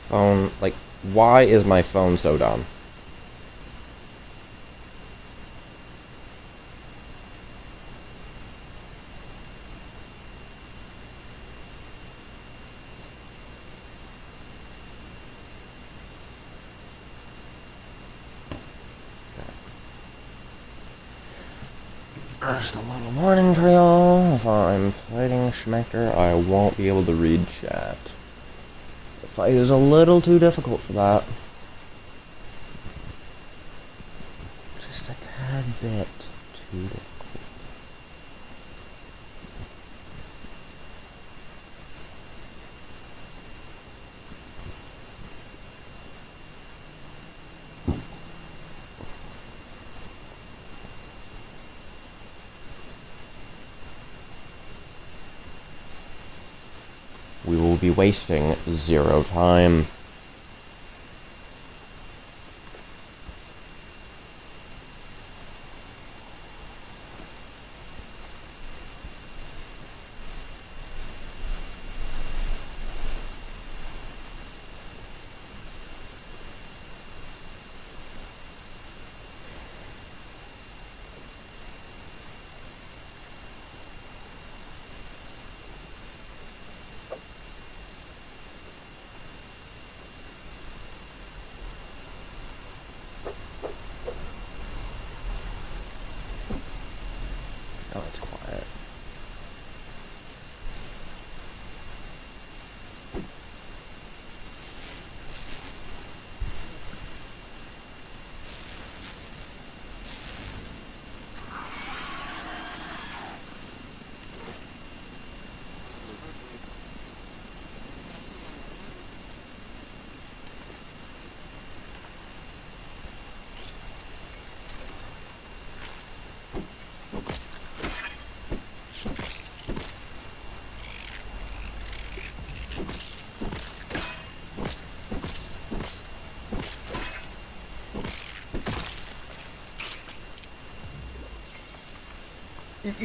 phone, like, why is my phone so dumb? Just a little warning for y'all. If I'm fighting Schmector, I won't be able to read chat. The fight is a little too difficult for that. Just a tad bit too difficult. We will be wasting 0 time. Oh, it's quiet.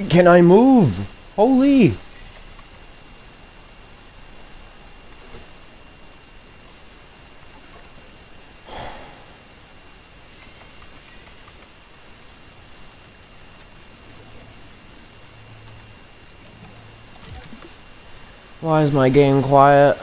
Can I move? Holy! Why is my game quiet?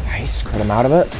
Nice, crit him out of it.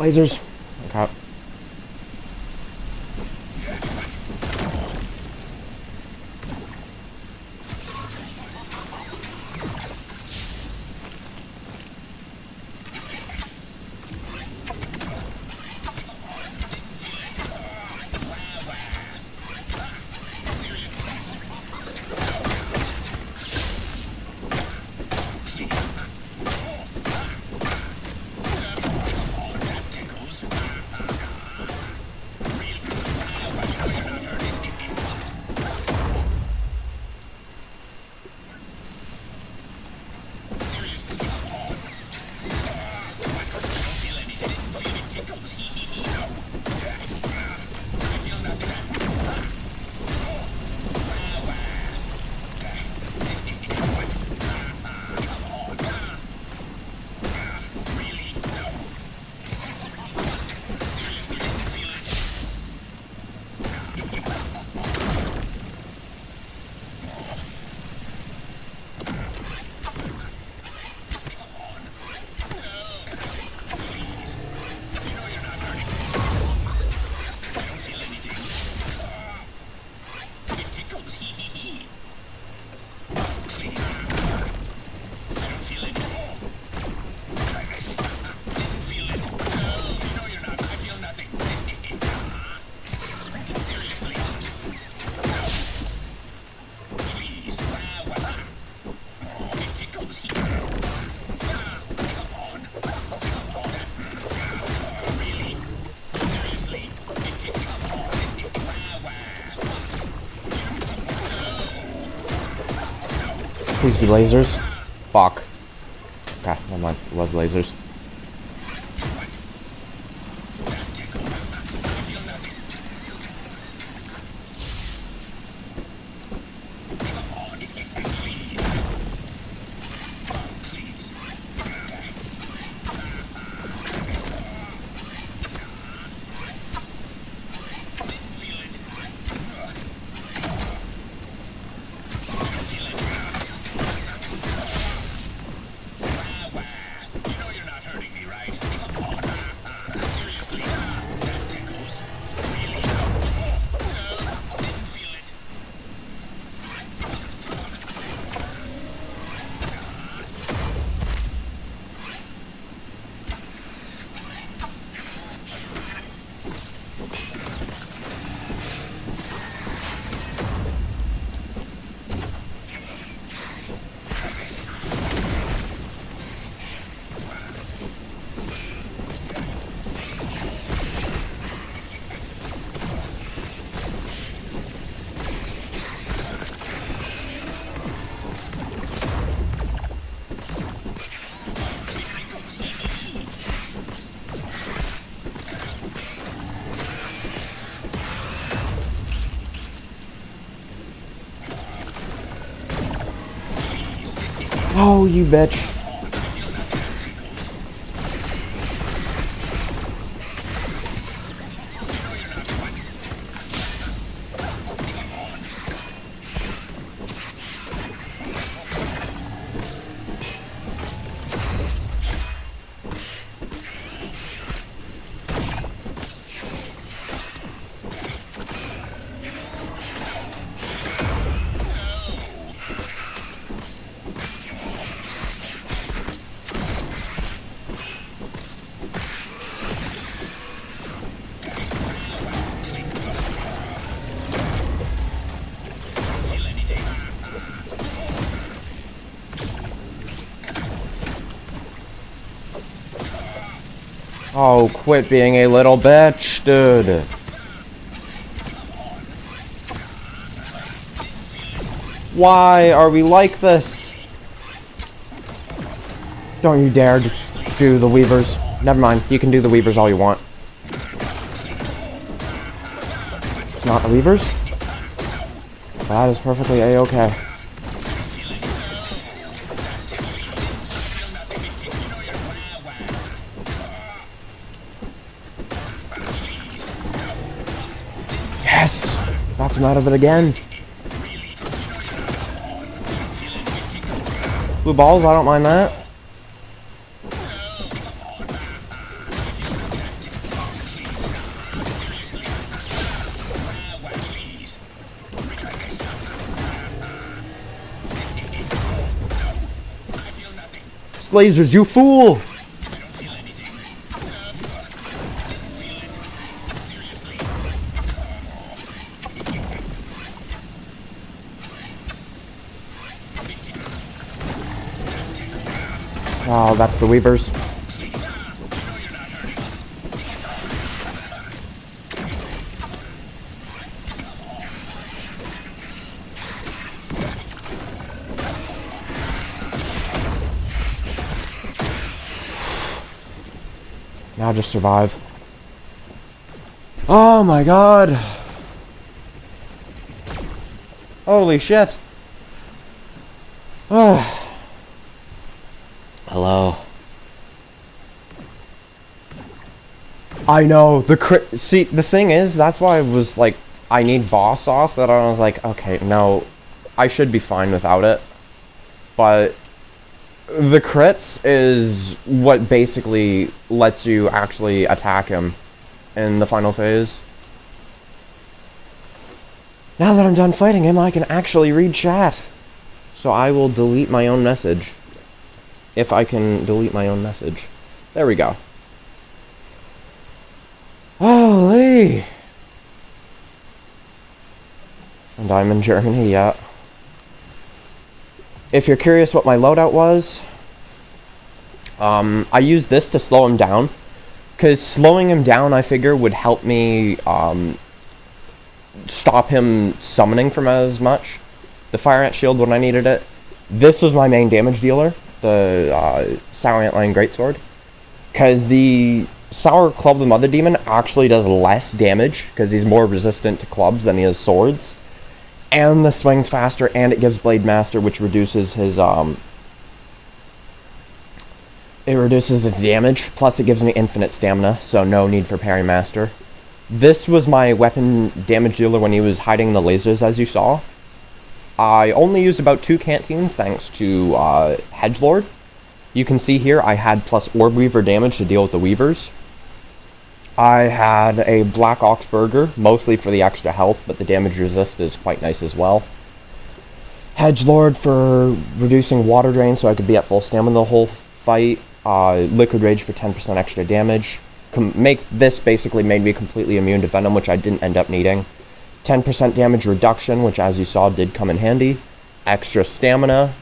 Lasers. Okay. Please be lasers. Fuck. Okay, never mind. It was lasers. Oh, you bitch. Oh, quit being a little bitch, dude. Why are we like this? Don't you dare do the Weavers. Never mind, you can do the Weavers all you want. It's not the Weavers? That is perfectly a-okay. Yes! Knocked him out of it again. Blue balls, I don't mind that. lasers, you fool! Oh, that's the Weavers. Now just survive. Oh my god. Holy shit. Oh. Hello. I know, the crit. See, the thing is, that's why I was like, I need boss sauce, but I was like, okay, no, I should be fine without it. But the crits is what basically lets you actually attack him in the final phase. Now that I'm done fighting him, I can actually read chat. So I will delete my own message. If I can delete my own message. There we go. Holy! And I'm in Germany, yeah. If you're curious what my loadout was, I used this to slow him down. Because slowing him down, I figure, would help me stop him summoning from as much. The Fire Ant Shield when I needed it. This was my main damage dealer, the Sour Antlion Greatsword. Because the Sour Club the Mother Demon actually does less damage, because he's more resistant to clubs than he is swords. And the swing's faster, and it gives Blade Master, which reduces his, it reduces its damage, plus it gives me infinite stamina, so no need for Parry Master. This was my weapon damage dealer when he was hiding the lasers, as you saw. I only used about 2 canteens, thanks to, Hedgelord. You can see here, I had plus Orb Weaver damage to deal with the Weavers. I had a Black Ox Burger, mostly for the extra health, but the damage resist is quite nice as well. Hedgelord for reducing water drain so I could be at full stamina the whole fight. Liquid Rage for 10% extra damage. This basically made me completely immune to Venom, which I didn't end up needing. 10% damage reduction, which as you saw did come in handy. Extra stamina.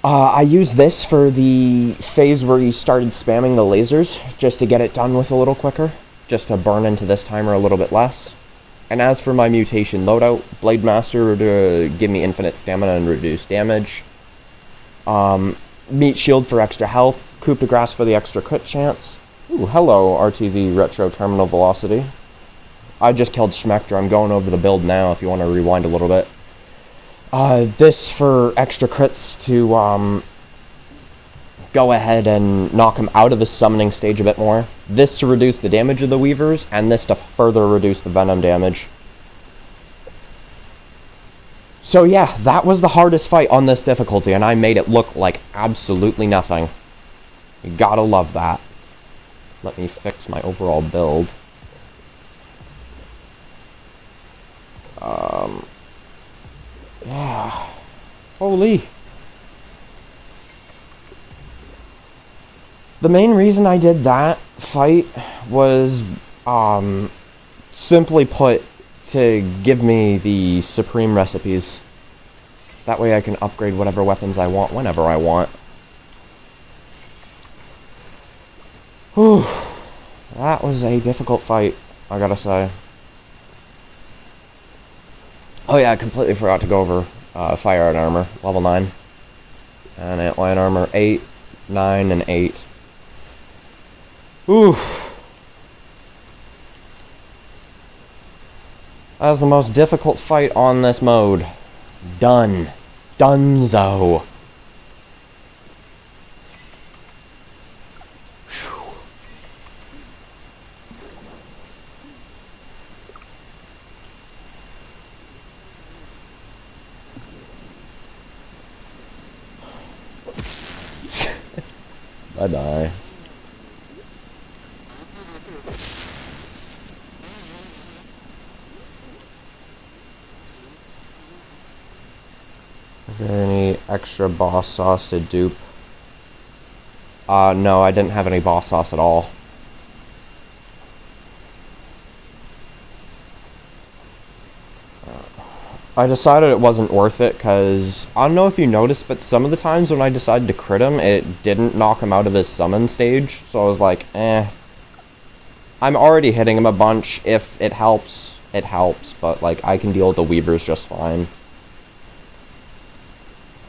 I used this for the phase where he started spamming the lasers, just to get it done with a little quicker, just to burn into this timer a little bit less. And as for my mutation loadout, Blade Master to give me infinite stamina and reduce damage. Meat Shield for extra health, Coup de Grace for the extra crit chance. Ooh, hello RTV Retro Terminal Velocity. I just killed Schmector, I'm going over the build now if you want to rewind a little bit. This for extra crits to, go ahead and knock him out of the summoning stage a bit more. This to reduce the damage of the Weavers, and this to further reduce the Venom damage. So yeah, that was the hardest fight on this difficulty, and I made it look like absolutely nothing. You gotta love that. Let me fix my overall build. Yeah. Holy. The main reason I did that fight was, simply put, to give me the supreme recipes. That way I can upgrade whatever weapons I want whenever I want. Whew. That was a difficult fight, I gotta say. Oh yeah, I completely forgot to go over Fire Ant Armor, level 9. And Antlion Armor 8, 9, and 8. Ooh. That was the most difficult fight on this mode. Done. Dunzo. Bye-bye. Is there any extra boss sauce to dupe? No, I didn't have any boss sauce at all. I decided it wasn't worth it because I don't know if you noticed, but some of the times when I decided to crit him, it didn't knock him out of his summon stage. So I was like, eh. I'm already hitting him a bunch. If it helps, it helps. But, like, I can deal with the Weavers just fine.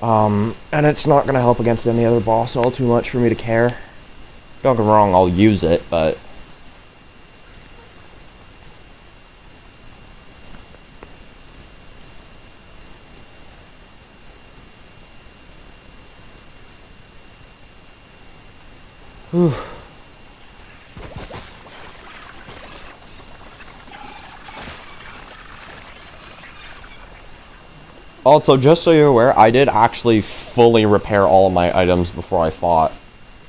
And it's not going to help against any other boss all too much for me to care. Don't get me wrong, I'll use it, but... Whew. Also, just so you're aware, I did actually fully repair all of my items before I fought.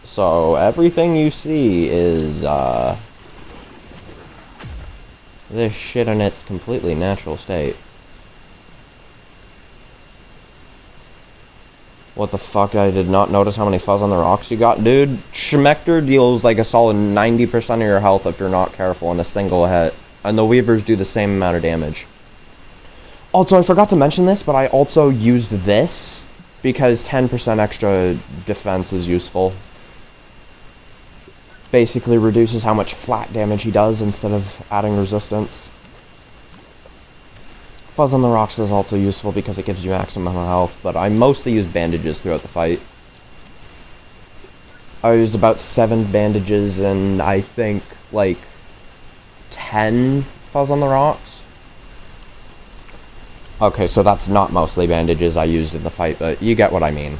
So, everything you see is, this shit in its completely natural state. What the fuck, I did not notice how many fuzz on the rocks you got, dude. Schmector deals like a solid 90% of your health if you're not careful in a single hit. And the Weavers do the same amount of damage. Also, I forgot to mention this, but I also used this because 10% extra defense is useful. Basically reduces how much flat damage he does instead of adding resistance. Fuzz on the rocks is also useful because it gives you maximum health, but I mostly use bandages throughout the fight. I used about 7 bandages and I think like 10 fuzz on the rocks. Okay, so that's not mostly bandages I used in the fight, but you get what I mean.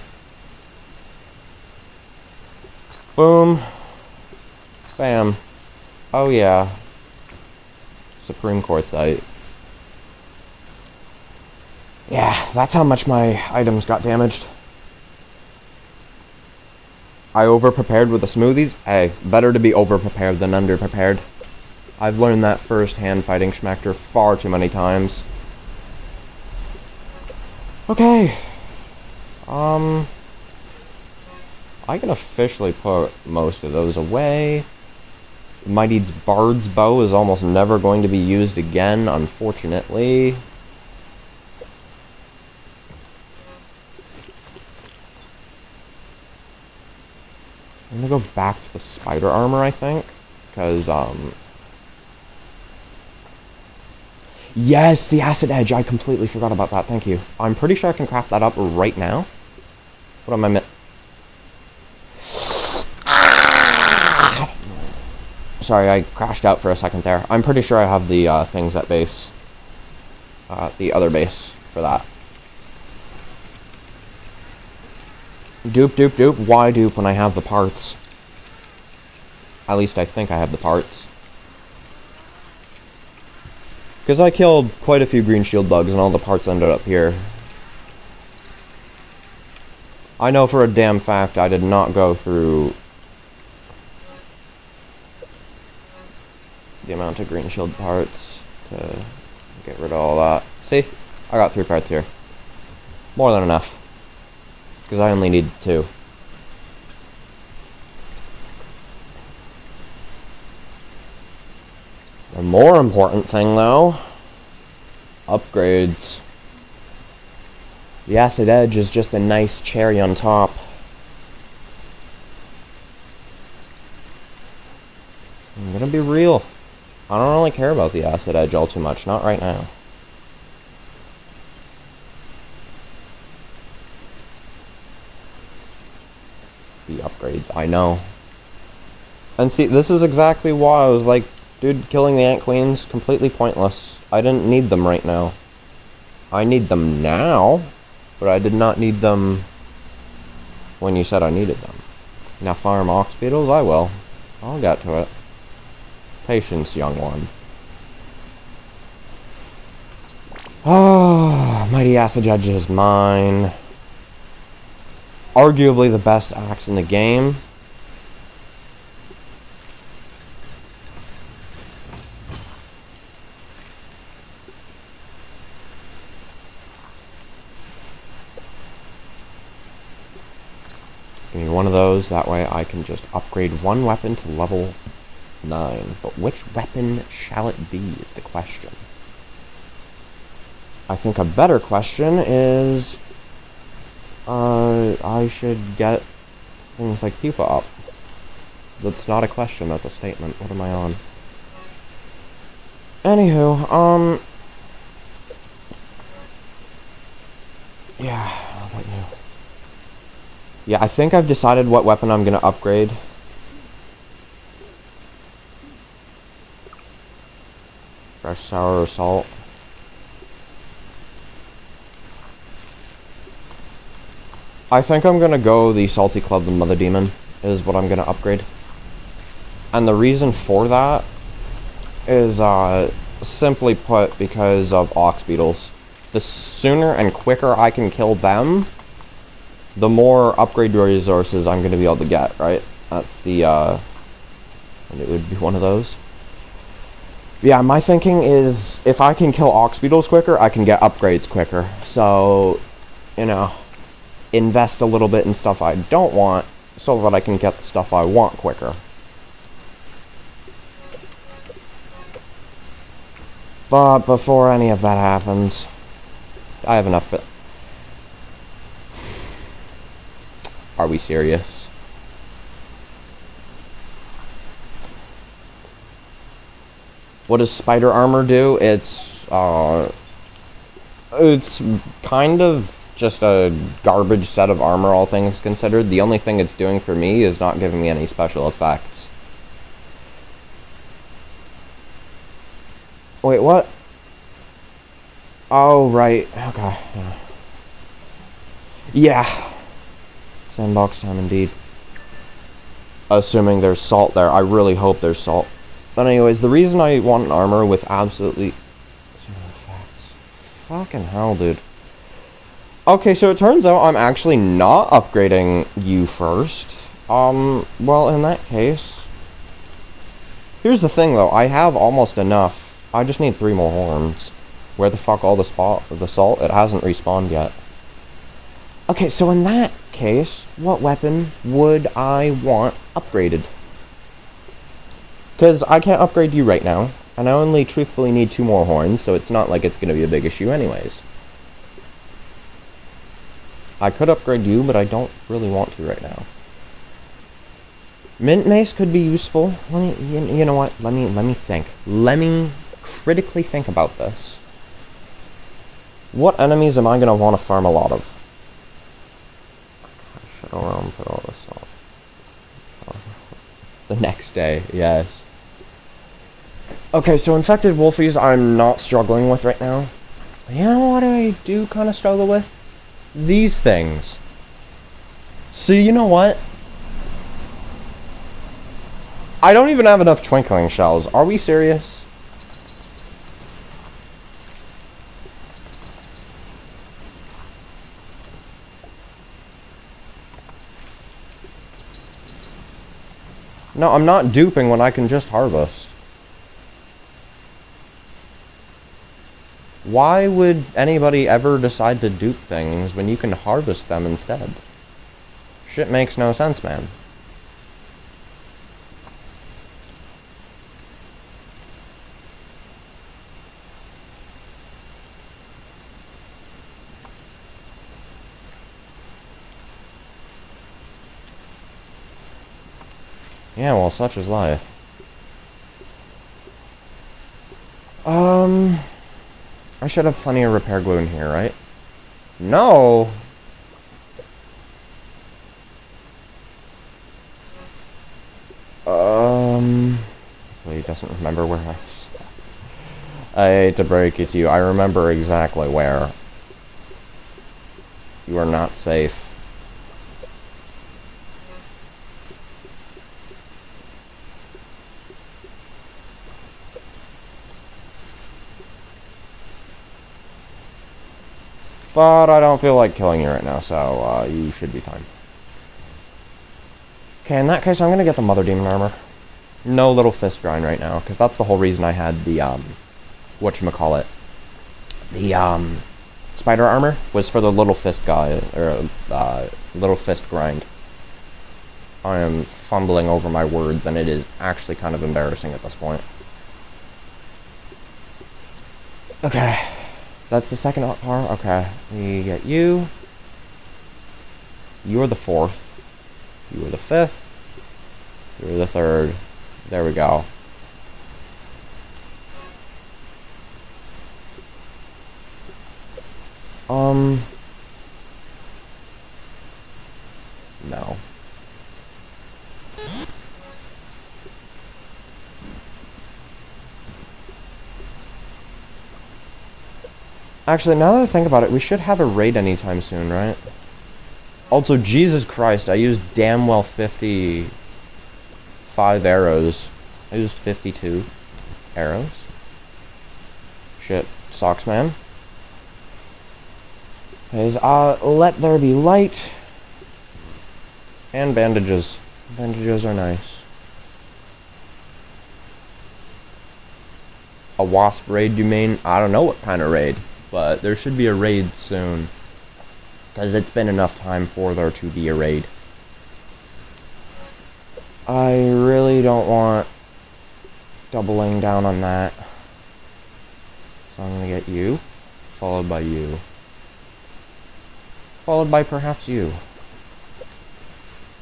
Boom. Bam. Oh yeah. Supreme Quartzite. Yeah, that's how much my items got damaged. I over-prepared with the smoothies? Hey, better to be over-prepared than under-prepared. I've learned that firsthand fighting Schmector far too many times. Okay. I can officially put most of those away. Mighty's Bard's Bow is almost never going to be used again, unfortunately. I'm gonna go back to the spider armor, I think. Because, yes, the acid edge. I completely forgot about that. Thank you. I'm pretty sure I can craft that up right now. What am I Sorry, I crashed out for a second there. I'm pretty sure I have the things at base. The other base for that. Dupe, dupe, dupe. Why dupe when I have the parts? At least I think I have the parts. Because I killed quite a few green shield bugs and all the parts ended up here. I know for a damn fact I did not go through the amount of green shield parts to get rid of all that. See? I got 3 parts here. More than enough. Because I only need 2. The more important thing, though, upgrades. The acid edge is just a nice cherry on top. I'm gonna be real. I don't really care about the acid edge all too much, not right now. The upgrades, I know. And see, this is exactly why I was like, dude, killing the Ant Queens, completely pointless. I didn't need them right now. I need them now, but I did not need them when you said I needed them. Now farm ox beetles, I will. I'll get to it. Patience, young one. Ah, Mighty Acid Edge is mine. Arguably the best axe in the game. Give me one of those. That way I can just upgrade one weapon to level 9. But which weapon shall it be is the question. I think a better question is... I should get things like Pupa up. That's not a question, that's a statement. What am I on? Anywho, yeah, I'll let you. Yeah, I think I've decided what weapon I'm gonna upgrade. Fresh, sour, or salt. I think I'm gonna go the Salty Club, the Mother Demon, is what I'm gonna upgrade. And the reason for that is, simply put, because of Ox Beetles. The sooner and quicker I can kill them, the more upgrade resources I'm gonna be able to get, right? That's the, it would be one of those. Yeah, my thinking is, if I can kill Ox Beetles quicker, I can get upgrades quicker. So, you know, invest a little bit in stuff I don't want, so that I can get the stuff I want quicker. But before any of that happens, I have enough. Are we serious? What does spider armor do? It's kind of just a garbage set of armor, all things considered. The only thing it's doing for me is not giving me any special effects. Wait, what? Oh, right. Okay. Yeah. Sandbox time, indeed. Assuming there's salt there. I really hope there's salt. But anyways, the reason I want an armor with absolutely... Fucking hell, dude. Okay, so it turns out I'm actually not upgrading you first. Well, in that case... Here's the thing, though. I have almost enough. I just need 3 more horns. Where the fuck all the salt? It hasn't respawned yet. Okay, so in that case, what weapon would I want upgraded? Because I can't upgrade you right now, and I only truthfully need 2 more horns, so it's not like it's going to be a big issue anyways. I could upgrade you, but I don't really want to right now. Mint Mace could be useful. You know what? Let me think. Let me critically think about this. What enemies am I going to want to farm a lot of? Shadow Realm, put all this on. The next day, yes. Okay, so Infected Wolfies I'm not struggling with right now. You know what I do kind of struggle with? These things. So you know what? I don't even have enough Twinkling Shells. Are we serious? No, I'm not duping when I can just harvest. Why would anybody ever decide to dupe things when you can harvest them instead? Shit makes no sense, man. Yeah, well, such is life. I should have plenty of repair glue in here, right? No! He doesn't remember where I hate to break it to you. I remember exactly where. You are not safe. But I don't feel like killing you right now, so you should be fine. Okay, in that case, I'm gonna get the Mother Demon armor. No little fist grind right now, because that's the whole reason I had the, whatchamacallit. The, spider armor was for the little fist guy, or, little fist grind. I am fumbling over my words, and it is actually kind of embarrassing at this point. Okay. That's the second part. Okay. We get you. You're the fourth. You are the fifth. You're the third. There we go. No. Actually, now that I think about it, we should have a raid anytime soon, right? Also, Jesus Christ, I used damn well 55 arrows. I used 52 arrows. Shit, sucks, man. Is let there be light. And bandages. Bandages are nice. A wasp raid, you mean? I don't know what kind of raid, but there should be a raid soon. Because it's been enough time for there to be a raid. I really don't want doubling down on that. So I'm gonna get you, followed by you. Followed by perhaps you.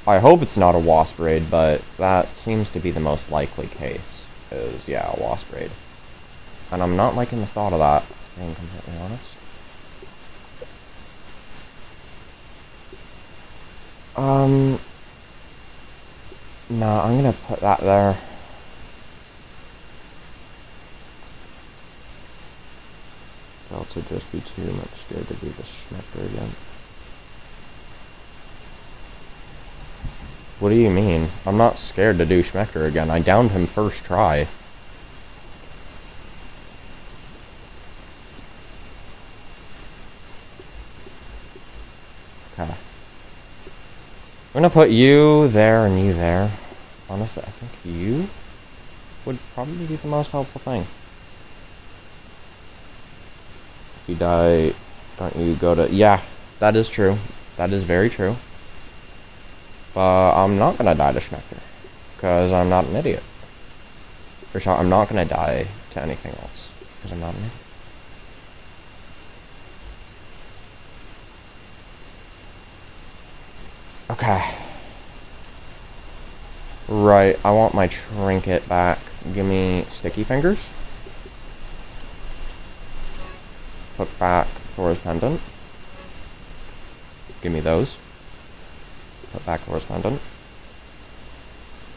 I hope it's not a wasp raid, but that seems to be the most likely case. Is, yeah, a wasp raid. And I'm not liking the thought of that, being completely honest. No, I'm gonna put that there. Else would just be too much scared to do the Schmecker again. What do you mean? I'm not scared to do Schmecker again. I downed him first try. Okay. I'm gonna put you there and you there. Honestly, I think you would probably be the most helpful thing. If you die, don't you go to... Yeah, that is true. That is very true. But I'm not gonna die to Schmecker. Because I'm not an idiot. For sure, I'm not gonna die to anything else. Because I'm not an idiot. Okay. Right, I want my trinket back. Give me sticky fingers. Put back Thor's pendant. Give me those. Put back Thor's pendant.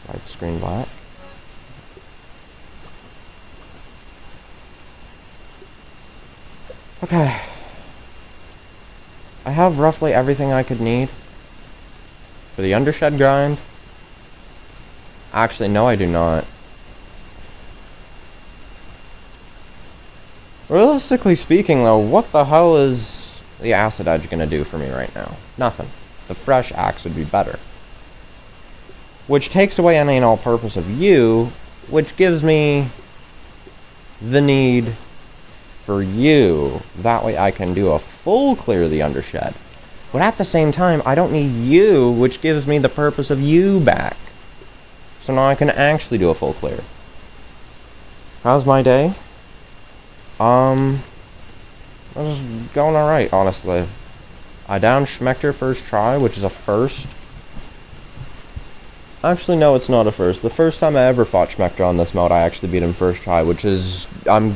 Light screen black. Okay. I have roughly everything I could need for the undershed grind. Actually, no, I do not. Realistically speaking, though, what the hell is the acid edge gonna do for me right now? Nothing. The fresh axe would be better. Which takes away any and all purpose of you, which gives me the need for you. That way I can do a full clear of the undershed. But at the same time, I don't need you, which gives me the purpose of you back. So now I can actually do a full clear. How's my day? This is going alright, honestly. I downed Schmecker first try, which is a first. Actually, no, it's not a first. The first time I ever fought Schmecker on this mode, I actually beat him first try, which is... I'm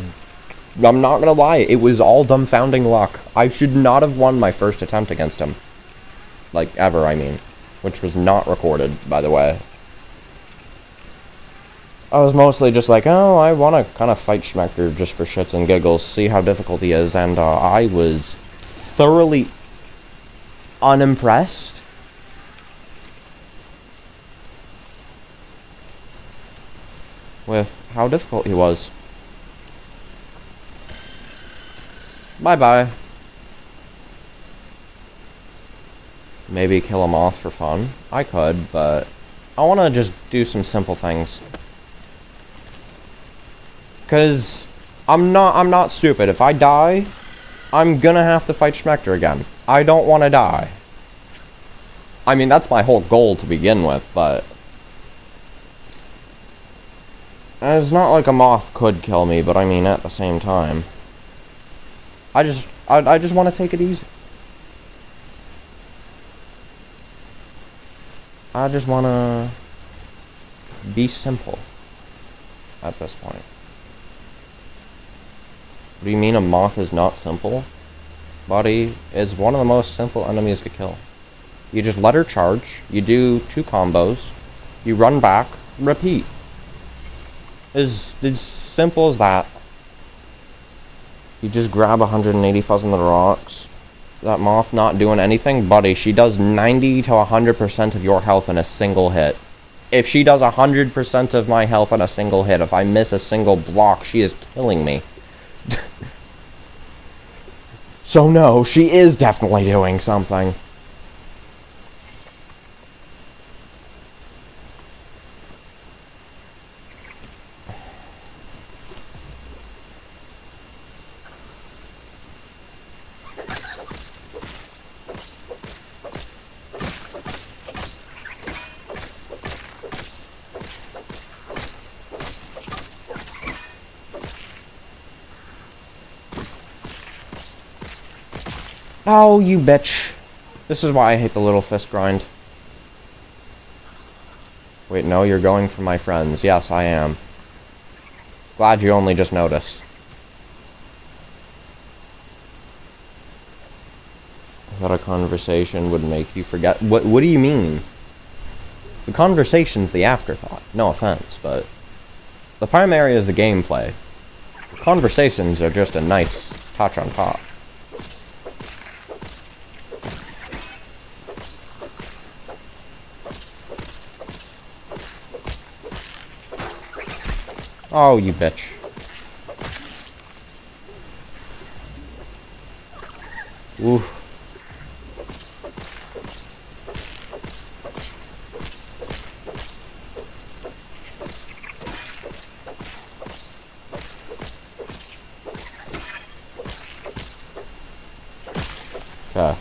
not gonna lie, it was all dumbfounding luck. I should not have won my first attempt against him. Like, ever, I mean. Which was not recorded, by the way. I was mostly just like, oh, I want to kind of fight Schmecker just for shits and giggles, see how difficult he is, and I was thoroughly unimpressed. With how difficult he was. Bye-bye. Maybe kill him off for fun. I could, but I want to just do some simple things. Because I'm not stupid. If I die, I'm gonna have to fight Schmecker again. I don't want to die. I mean, that's my whole goal to begin with, but... It's not like a moth could kill me, but I mean, at the same time... I just want to take it easy. I just want to... be simple. At this point. What do you mean a moth is not simple? Buddy, it's one of the most simple enemies to kill. You just let her charge, you do 2 combos, you run back, repeat. It's simple as that. You just grab 180 fuzz on the rocks. That moth not doing anything, buddy, she does 90 to 100% of your health in a single hit. If she does 100% of my health in a single hit, if I miss a single block, she is killing me. So no, she is definitely doing something. Oh, you bitch. This is why I hate the little fist grind. Wait, no, you're going for my friends. Yes, I am. Glad you only just noticed. I thought a conversation would make you forget. What do you mean? The conversation's the afterthought. No offense, but... the primary is the gameplay. Conversations are just a nice touch on top. Oh, you bitch. Ooh. Okay.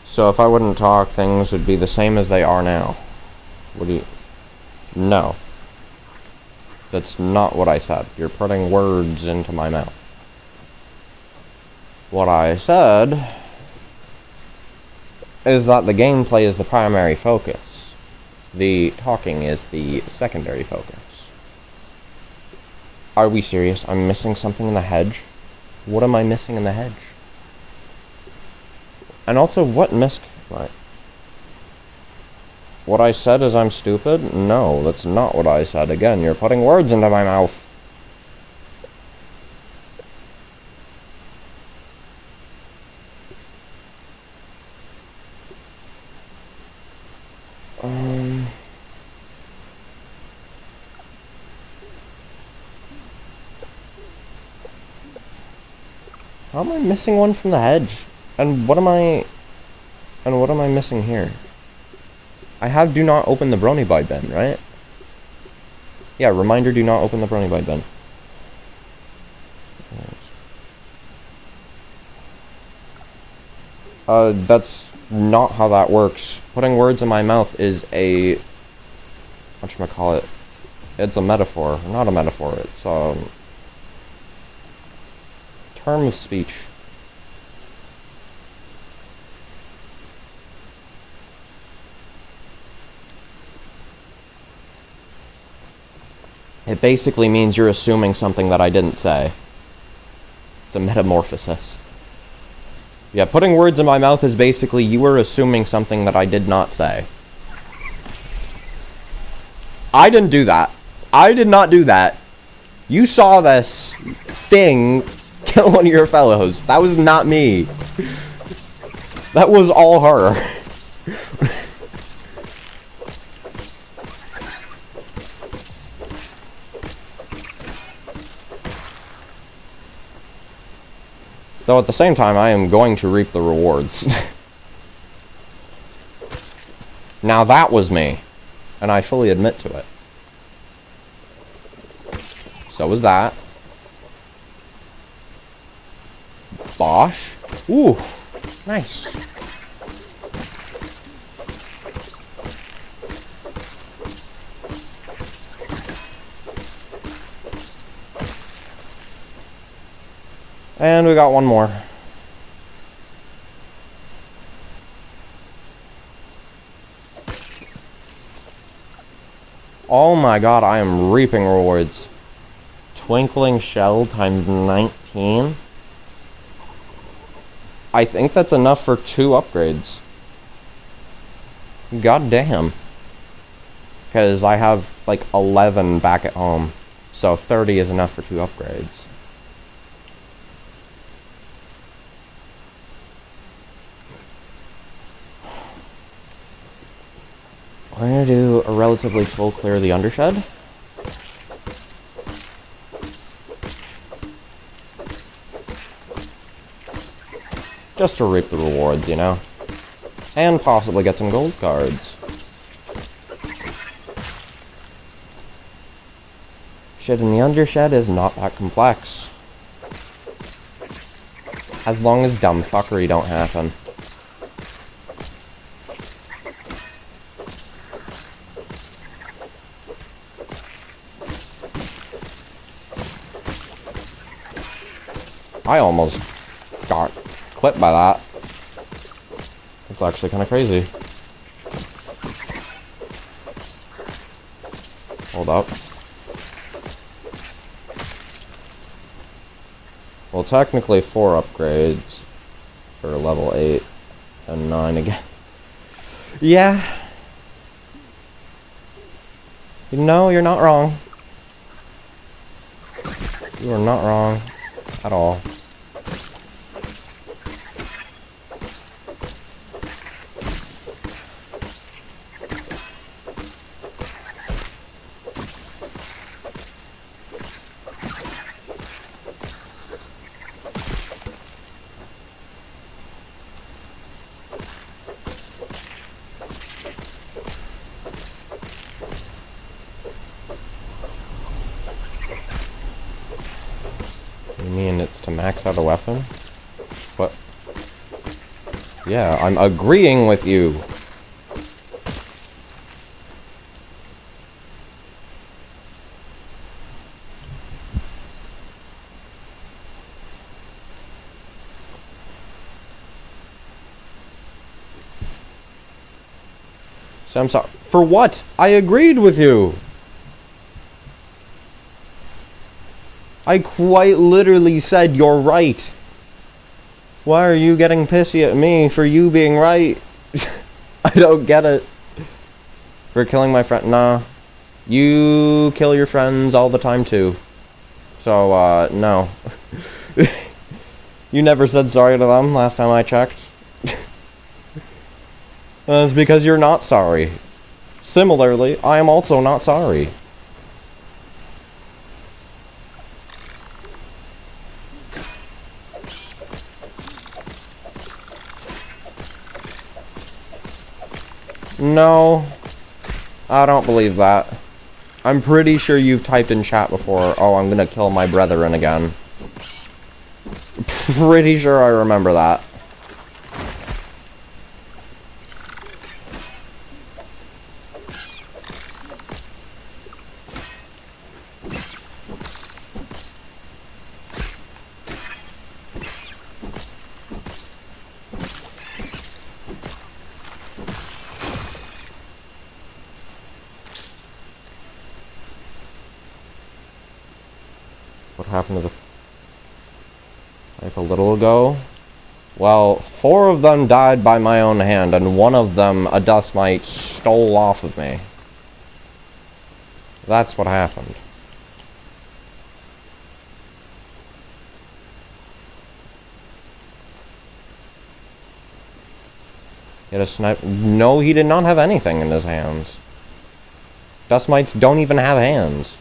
So if I wouldn't talk, things would be the same as they are now. What do you... No. That's not what I said. You're putting words into my mouth. What I said is that the gameplay is the primary focus. The talking is the secondary focus. Are we serious? I'm missing something in the hedge? What am I missing in the hedge? And also, what right. What I said is I'm stupid? No, that's not what I said. Again, you're putting words into my mouth. How am I missing one from the hedge? And what am I missing here? I have do not open the Brony bin, right? Yeah, reminder, do not open the Brony bin. That's not how that works. Putting words in my mouth is a... whatchamacallit? It's a metaphor. Not a metaphor, it's a... term of speech. It basically means you're assuming something that I didn't say. It's a metamorphosis. Yeah, putting words in my mouth is basically you were assuming something that I did not say. I didn't do that. I did not do that. You saw this thing kill one of your fellows. That was not me. That was all her. Though at the same time, I am going to reap the rewards. Now that was me. And I fully admit to it. So was that. Bosh. Ooh. Nice. And we got one more. Oh my god, I am reaping rewards. Twinkling shell times 19. I think that's enough for 2 upgrades. God damn. Because I have like 11 back at home. So 30 is enough for 2 upgrades. We're gonna do a relatively full clear of the undershed. Just to reap the rewards, you know? And possibly get some gold cards. Shit in the undershed is not that complex. As long as dumb fuckery don't happen. I almost got clipped by that. It's actually kind of crazy. Hold up. Well, technically 4 upgrades for level 8 and 9 again. Yeah. No, you're not wrong. You are not wrong at all. You mean it's to max out a weapon? What? Yeah, I'm agreeing with you. So I'm sorry. For what? I agreed with you. I quite literally said you're right. Why are you getting pissy at me for you being right? I don't get it. For killing my friend. Nah. You kill your friends all the time too. So, no. You never said sorry to them last time I checked. It's because you're not sorry. Similarly, I am also not sorry. No, I don't believe that. I'm pretty sure you've typed in chat before, oh, I'm gonna kill my brethren again. Pretty sure I remember that. What happened to the like a little ago? Well, 4 of them died by my own hand, and 1 of them a dust mite stole off of me. That's what happened. He had a snipe. No, he did not have anything in his hands. Dust mites don't even have hands.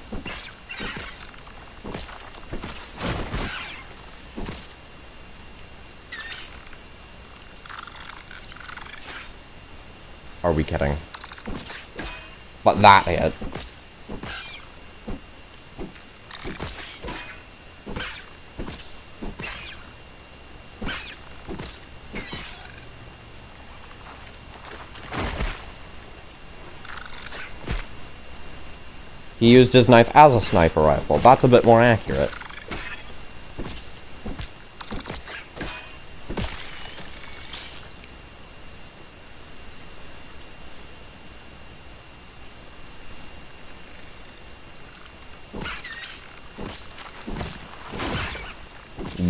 Are we kidding? But that hit. He used his knife as a sniper rifle. That's a bit more accurate.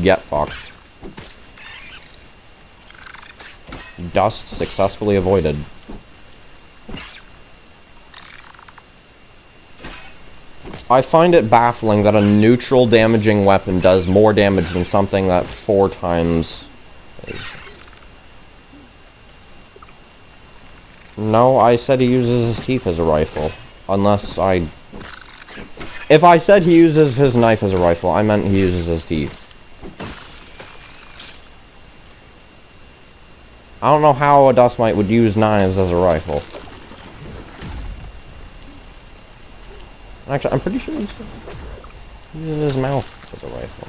get fucked. Dust successfully avoided. I find it baffling that a neutral damaging weapon does more damage than something that 4 times... No, I said he uses his teeth as a rifle. Unless I... If I said he uses his knife as a rifle, I meant he uses his teeth. I don't know how a dust mite would use knives as a rifle. Actually, I'm pretty sure he's using his mouth as a rifle.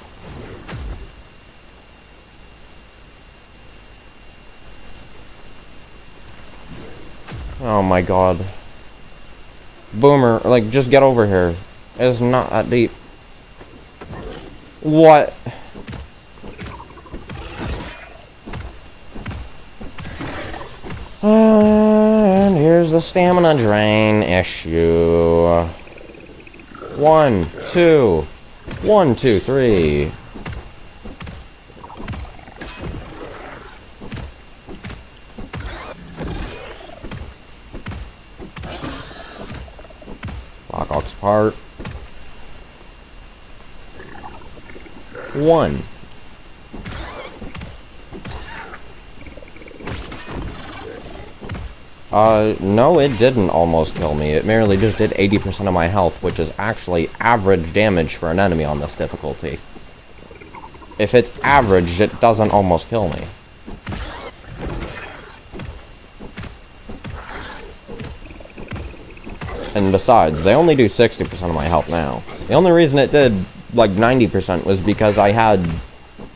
Oh my god. Boomer, like, just get over here. It's not that deep. What? And here's the stamina drain issue. 1, 2. 1, 2, 3. Black Ox part. 1. No, it didn't almost kill me. It merely just did 80% of my health, which is actually average damage for an enemy on this difficulty. If it's averaged, it doesn't almost kill me. And besides, they only do 60% of my health now. The only reason it did, like, 90% was because I had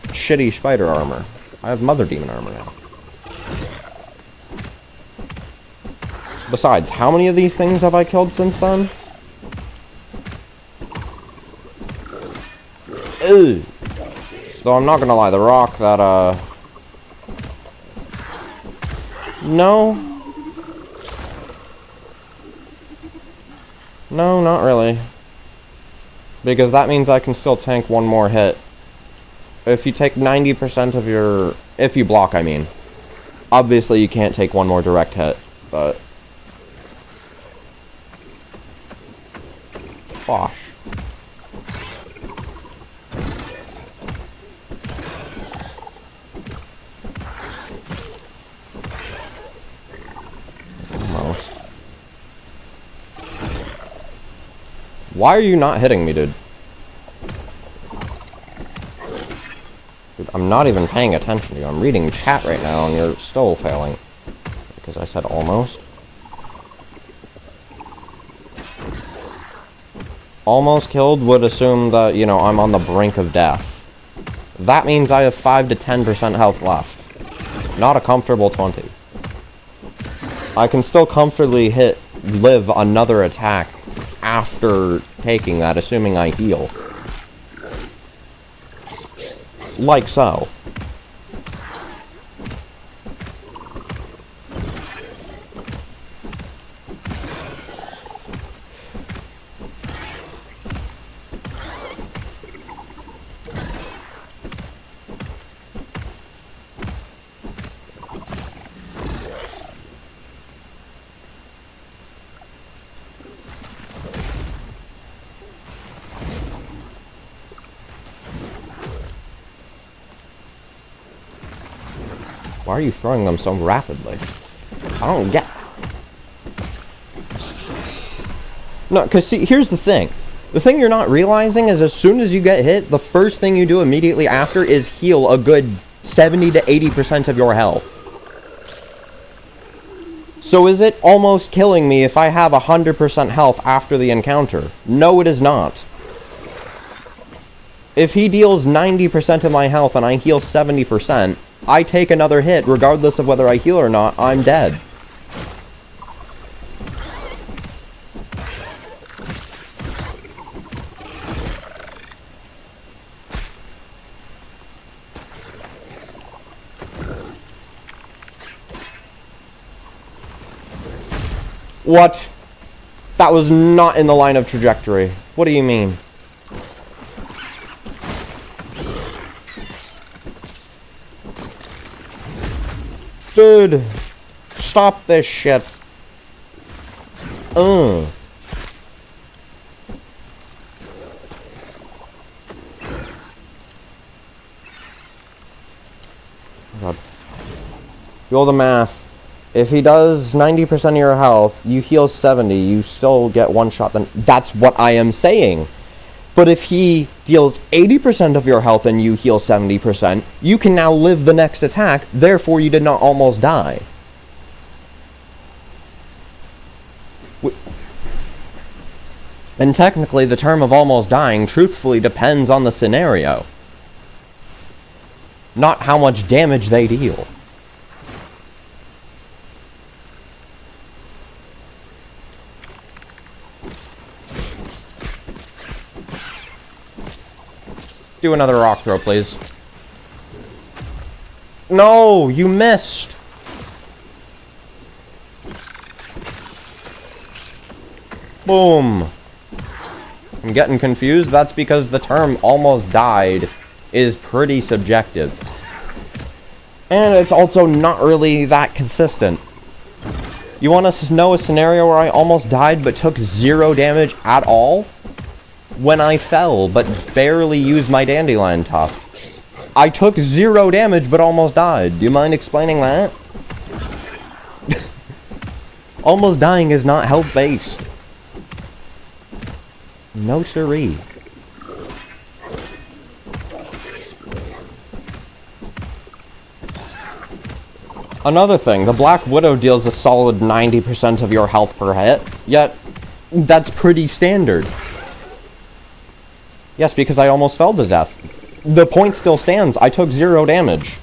shitty spider armor. I have Mother Demon armor now. Besides, how many of these things have I killed since then? Ew. Though I'm not gonna lie, the rock that, No. No, not really. Because that means I can still tank one more hit. If you take 90% of your... If you block, I mean. Obviously, you can't take one more direct hit, but... Bosh. Almost. Why are you not hitting me, dude? Dude, I'm not even paying attention to you. I'm reading chat right now, and you're still failing. Because I said almost. Almost killed would assume that, you know, I'm on the brink of death. That means I have 5 to 10% health left. Not a comfortable 20. I can still comfortably live another attack after taking that, assuming I heal. Like so. Why are you throwing them so rapidly? I don't get... No, because see, here's the thing. The thing you're not realizing is as soon as you get hit, the first thing you do immediately after is heal a good 70 to 80% of your health. So is it almost killing me if I have 100% health after the encounter? No, it is not. If he deals 90% of my health and I heal 70%, I take another hit, regardless of whether I heal or not, I'm dead. What? That was not in the line of trajectory. What do you mean? Dude, stop this shit. God. Do the math. If he does 90% of your health, you heal 70, you still get one shot. Then that's what I am saying. But if he deals 80% of your health and you heal 70%, you can now live the next attack, therefore you did not almost die. And technically, the term of almost dying truthfully depends on the scenario. Not how much damage they deal. Do another rock throw, please. No, you missed. Boom. I'm getting confused. That's because the term almost died is pretty subjective. And it's also not really that consistent. You want to know a scenario where I almost died but took 0 damage at all? When I fell, but barely used my Dandelion Tuft. I took 0 damage, but almost died. Do you mind explaining that? Almost dying is not health-based. No siree. Another thing, the Black Widow deals a solid 90% of your health per hit, yet that's pretty standard. Yes, because I almost fell to death. The point still stands. I took 0 damage.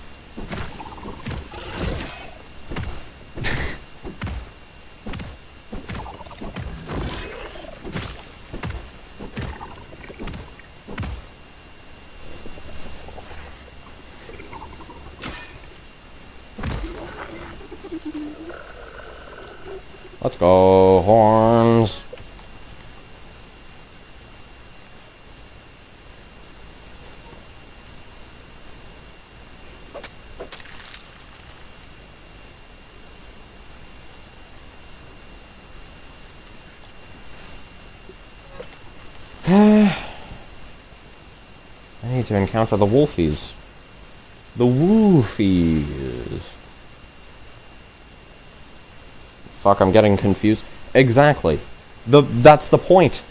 Let's go, horns. I need to encounter the wolfies. The wolfies. Fuck, I'm getting confused. Exactly. That's the point.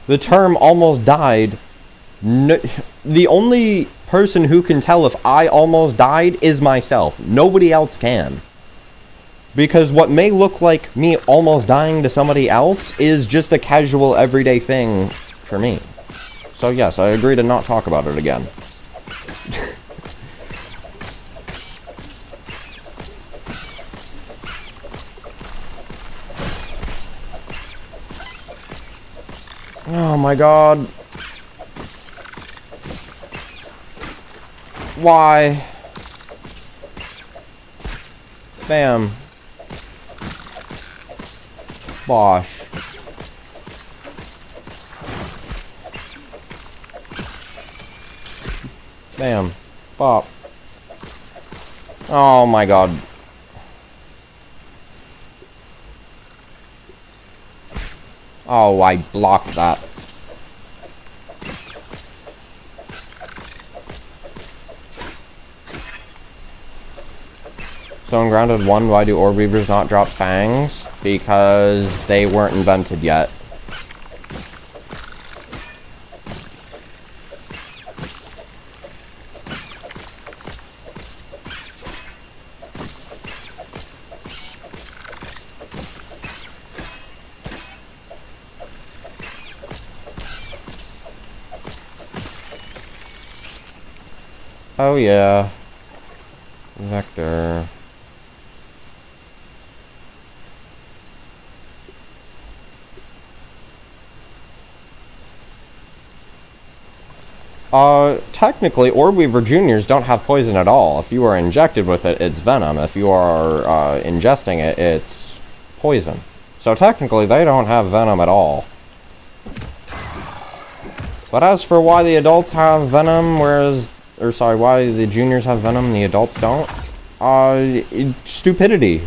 The term almost died. No, the only person who can tell if I almost died is myself. Nobody else can. Because what may look like me almost dying to somebody else is just a casual everyday thing for me. So yes, I agree to not talk about it again. Oh my god. Why? Bam. Bosh. Bam. Bop. Oh my god. Oh, I blocked that. So in Grounded 1, why do Orb Weavers not drop fangs? Because they weren't invented yet. Oh yeah. Vector. Technically, Orb Weaver Juniors don't have poison at all. If you are injected with it, it's venom. If you are, ingesting it, it's poison. So technically, they don't have venom at all. But as for why the adults have venom, why the juniors have venom and the adults don't? Stupidity.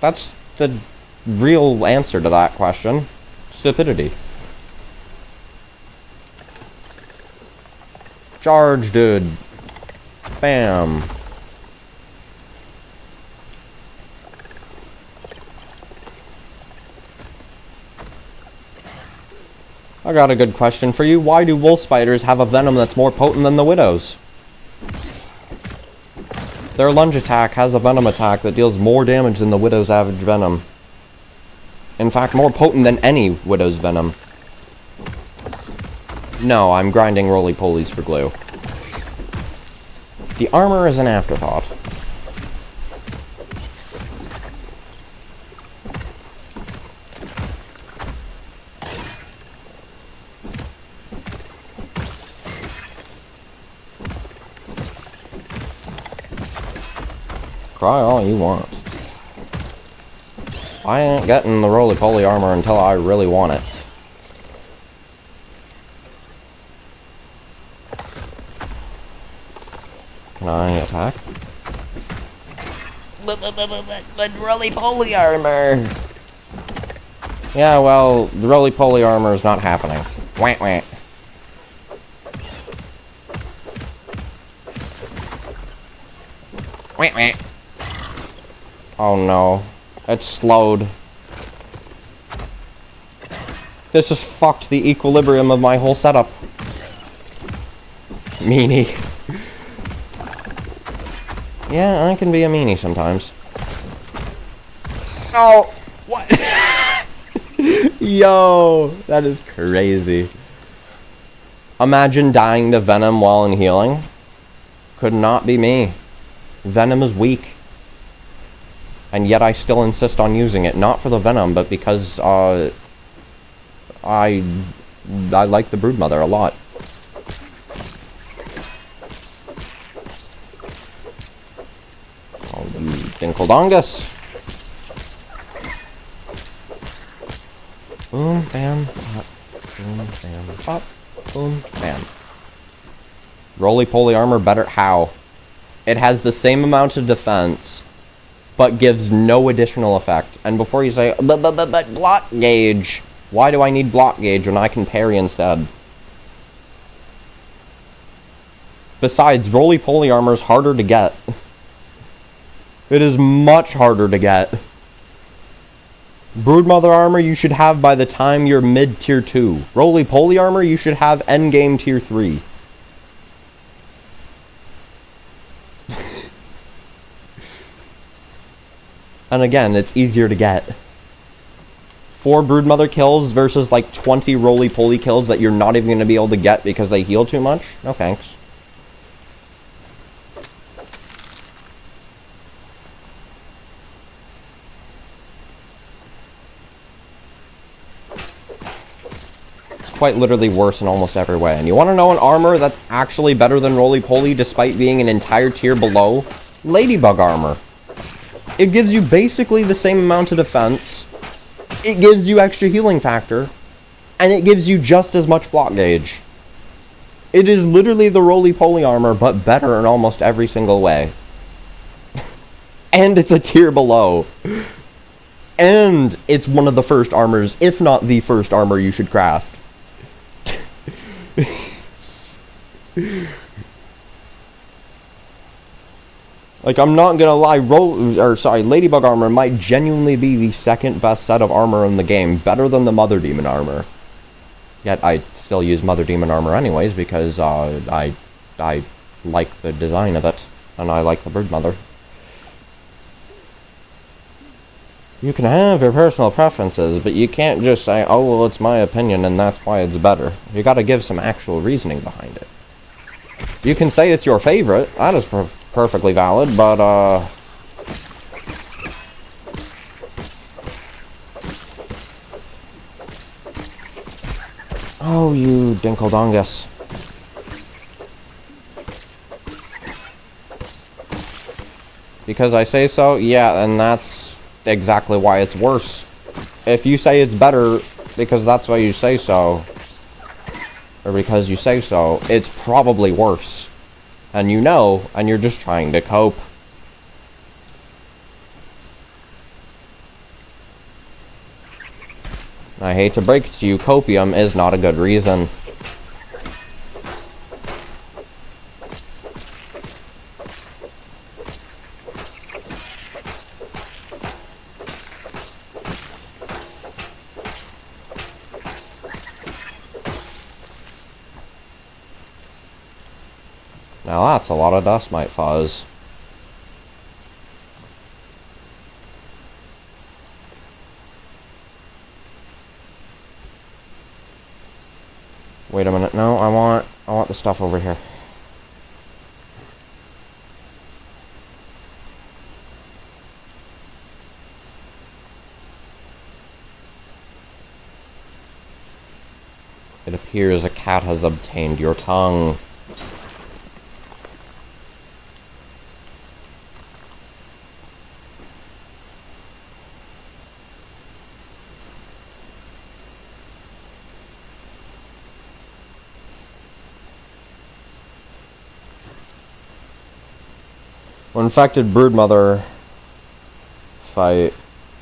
That's the real answer to that question. Stupidity. Charge, dude. Bam. I got a good question for you. Why do wolf spiders have a venom that's more potent than the widow's? Their lunge attack has a venom attack that deals more damage than the widow's average venom. In fact, more potent than any widow's venom. No, I'm grinding roly-polies for glue. The armor is an afterthought. Cry all you want. I ain't getting the roly-poly armor until I really want it. Can I attack? But roly-poly armor! Yeah, well, the roly-poly armor is not happening. Wah wah. Wah wah. Oh no. It's slowed. This has fucked the equilibrium of my whole setup. Meanie. Yeah, I can be a meanie sometimes. Oh! What? Yo! That is crazy. Imagine dying to venom while in healing. Could not be me. Venom is weak. And yet I still insist on using it. Not for the venom, but because, I like the Broodmother a lot. Oh, you Dinkeldongus. Boom, bam, pop. Boom, bam, pop. Boom, bam. Roly-poly armor better? How? It has the same amount of defense, but gives no additional effect. And before you say, but block gauge. Why do I need block gauge when I can parry instead? Besides, roly-poly armor is harder to get. It is much harder to get. Broodmother armor you should have by the time you're mid-tier 2. Roly-poly armor you should have endgame tier 3. And again, it's easier to get. 4 Broodmother kills versus like 20 roly-poly kills that you're not even going to be able to get because they heal too much? No thanks. It's quite literally worse in almost every way. And you want to know an armor that's actually better than roly-poly despite being an entire tier below? Ladybug armor. It gives you basically the same amount of defense, it gives you extra healing factor, and it gives you just as much block gauge. It is literally the roly-poly armor, but better in almost every single way. And it's a tier below. And it's one of the first armors, if not the first armor you should craft. Like, I'm not gonna lie, Ladybug armor might genuinely be the second best set of armor in the game, better than the Mother Demon armor. Yet, I still use Mother Demon armor anyways, because, I like the design of it, and I like the Broodmother. You can have your personal preferences, but you can't just say, oh, well, it's my opinion, and that's why it's better. You gotta give some actual reasoning behind it. You can say it's your favorite, that is perfectly valid, but, oh, you Dinkeldongus. Because I say so? Yeah, and that's exactly why it's worse. If you say it's better because that's why you say so, or because you say so, it's probably worse. And you know, and you're just trying to cope. I hate to break it to you, copium is not a good reason. Now that's a lot of dust mite fuzz. Wait a minute, no, I want the stuff over here. It appears a cat has obtained your tongue. When infected broodmother fight,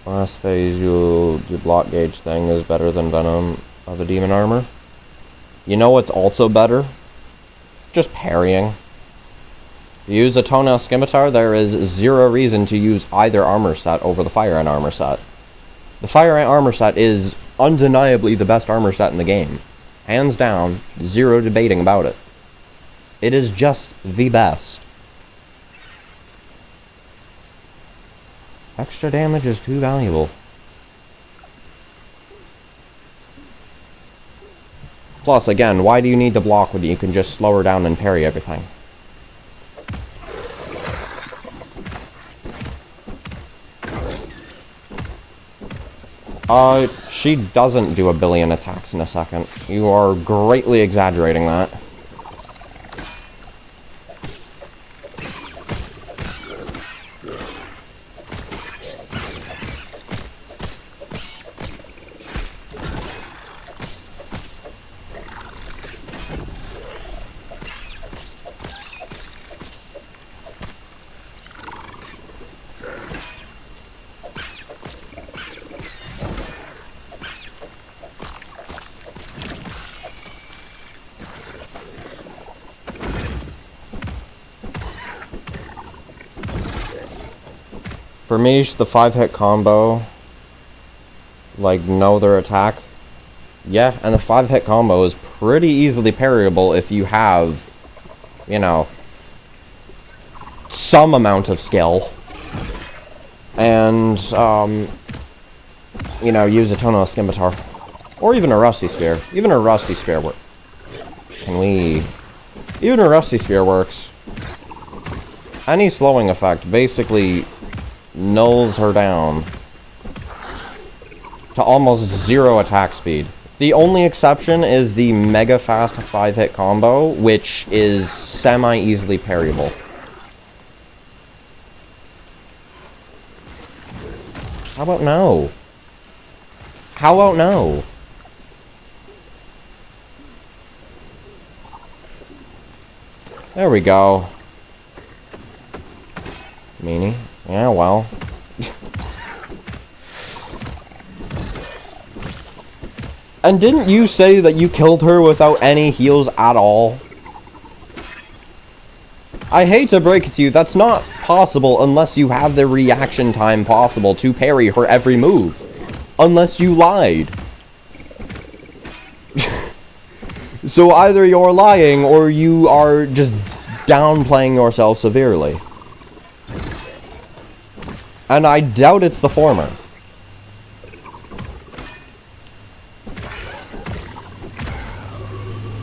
last phase you do block gauge thing is better than venom of the demon armor. You know what's also better? Just parrying. You use a toenail scimitar, there is zero reason to use either armor set over the fire ant armor set. The fire ant armor set is undeniably the best armor set in the game. Hands down, zero debating about it. It is just the best. Extra damage is too valuable. Plus, again, why do you need to block when you can just slow her down and parry everything? She doesn't do a billion attacks in a second. You are greatly exaggerating that. For me, the 5-hit combo, like, know their attack. Yeah, and the 5-hit combo is pretty easily parryable if you have, you know, some amount of skill. And, you know, use a toenail scimitar. Or even a rusty spear. Even a rusty spear works. Even a rusty spear works. Any slowing effect basically nulls her down to almost zero attack speed. The only exception is the mega fast 5-hit combo, which is semi-easily parryable. How about no? How about no? There we go. Meanie. Yeah, well. And didn't you say that you killed her without any heals at all? I hate to break it to you, that's not possible unless you have the reaction time possible to parry her every move. Unless you lied. So either you're lying or you are just downplaying yourself severely. And I doubt it's the former.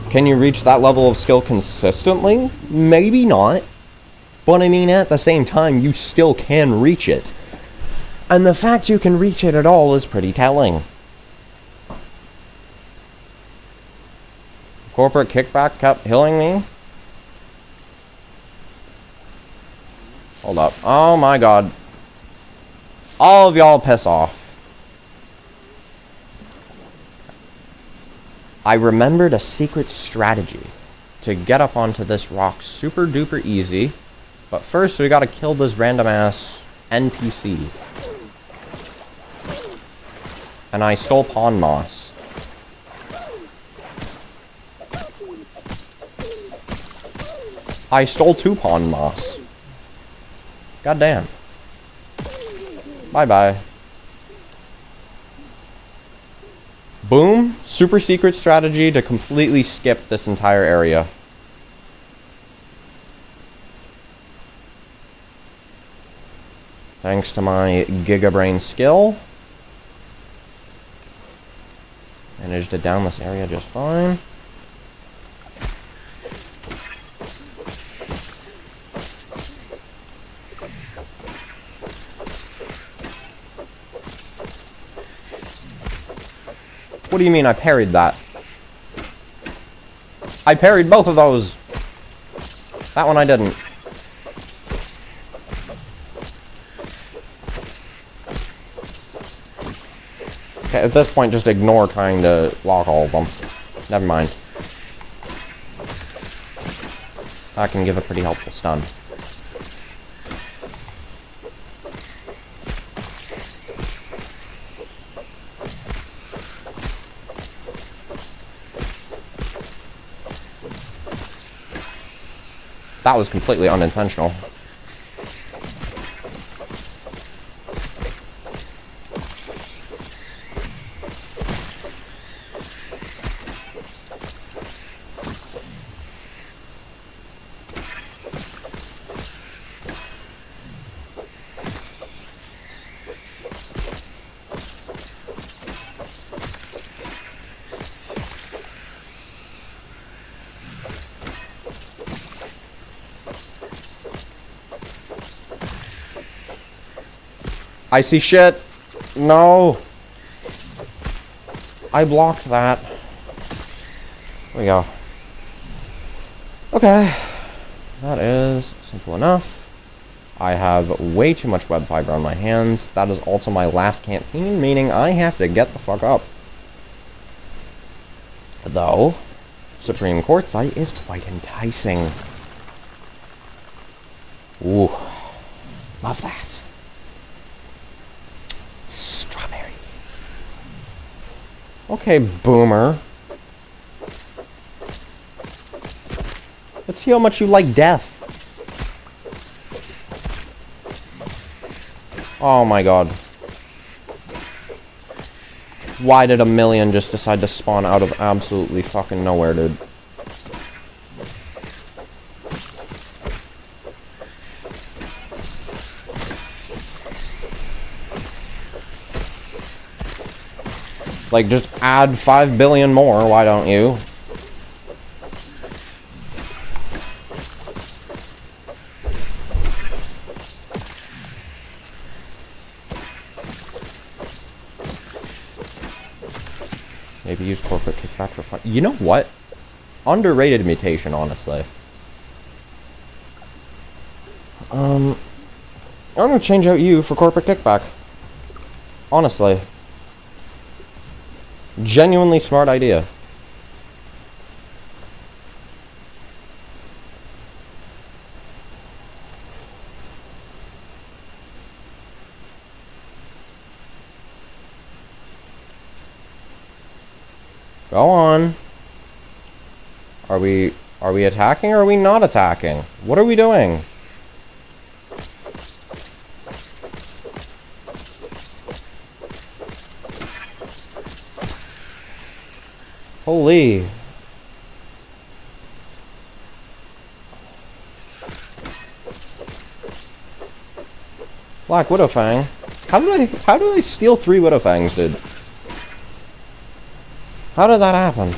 Can you reach that level of skill consistently? Maybe not. But I mean, at the same time, you still can reach it. And the fact you can reach it at all is pretty telling. Corporate kickback kept healing me? Hold up. Oh my god. All of y'all piss off. I remembered a secret strategy to get up onto this rock super duper easy. But first we gotta kill this random ass NPC. And I stole pond moss. I stole 2 pond moss. God damn. Bye-bye. Boom. Super secret strategy to completely skip this entire area. Thanks to my gigabrain skill. Managed to down this area just fine. What do you mean I parried that? I parried both of those. That one I didn't. Okay, at this point, just ignore trying to lock all of them. Never mind. That can give a pretty helpful stun. That was completely unintentional. I see shit. No. I blocked that. There we go. Okay. That is simple enough. I have way too much web fiber on my hands. That is also my last canteen, meaning I have to get the fuck up. Though, Supreme Quartzite is quite enticing. Ooh. Love that. Strawberry. Okay, boomer. Let's see how much you like death. Oh my god. Why did a million just decide to spawn out of absolutely fucking nowhere, dude? Like, just add 5 billion more, why don't you? Maybe use corporate kickback for fun. You know what? Underrated mutation, honestly. I'm gonna change out you for corporate kickback. Honestly. Genuinely smart idea. Go on. Are we attacking or are we not attacking? What are we doing? Holy. Black Widowfang. How did I steal 3 Widowfangs, dude? How did that happen?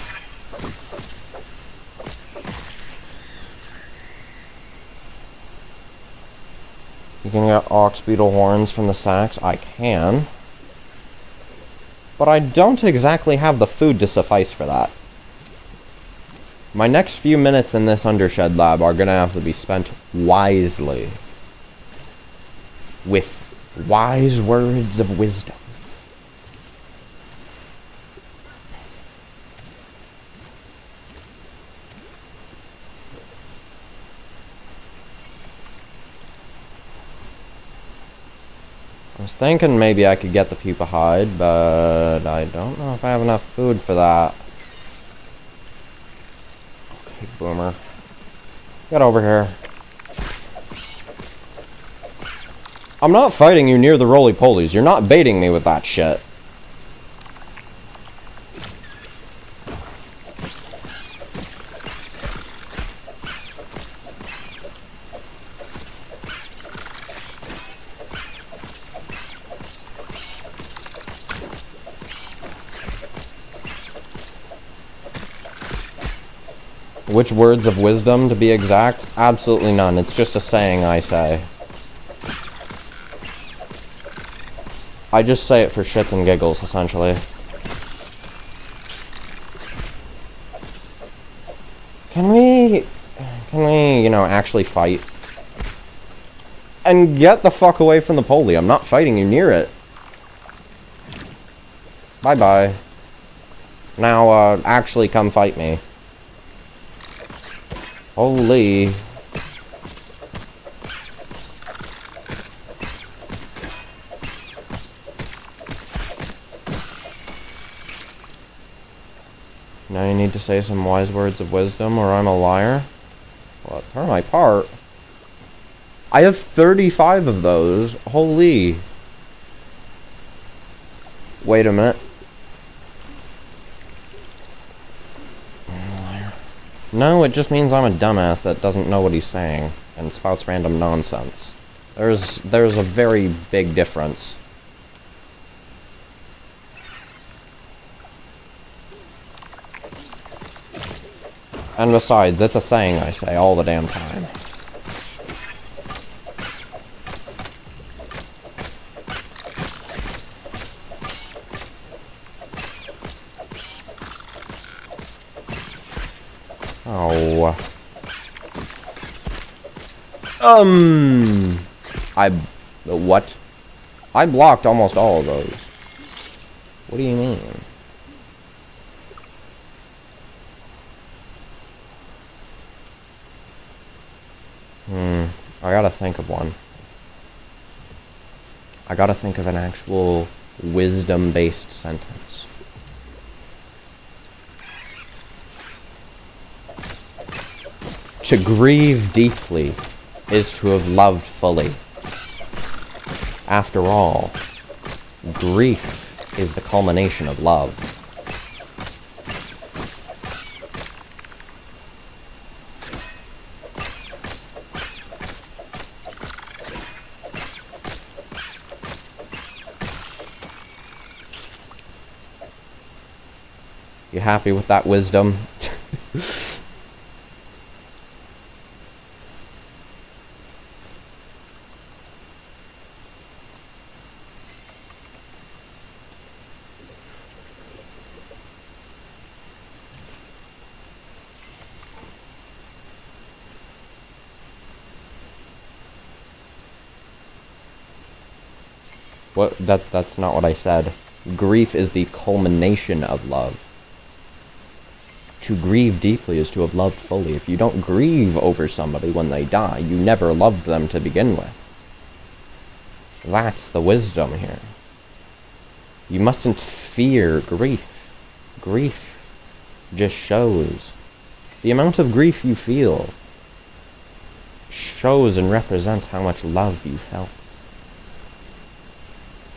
You can get ox beetle horns from the sacks. I can. But I don't exactly have the food to suffice for that. My next few minutes in this Undershed lab are gonna have to be spent wisely. With wise words of wisdom. was thinking maybe I could get the pupa hide, but I don't know if I have enough food for that. Okay, boomer. Get over here. I'm not fighting you near the roly-polies. You're not baiting me with that shit. Which words of wisdom, to be exact? Absolutely none. It's just a saying I say. I just say it for shits and giggles, essentially. Can we, you know, actually fight? And get the fuck away from the poli. I'm not fighting you near it. Bye-bye. Now, actually come fight me. Holy. Now you need to say some wise words of wisdom or I'm a liar. Well, tear my part. I have 35 of those. Holy. Wait a minute. No, it just means I'm a dumbass that doesn't know what he's saying and spouts random nonsense. There's a very big difference. And besides, it's a saying I say all the damn time. Oh. What? I blocked almost all of those. What do you mean? I gotta think of one. I gotta think of an actual wisdom-based sentence. To grieve deeply is to have loved fully. After all, grief is the culmination of love. You happy with that wisdom? What? That's not what I said. Grief is the culmination of love. To grieve deeply is to have loved fully. If you don't grieve over somebody when they die, you never loved them to begin with. That's the wisdom here. You mustn't fear grief. Grief just shows. The amount of grief you feel shows and represents how much love you felt.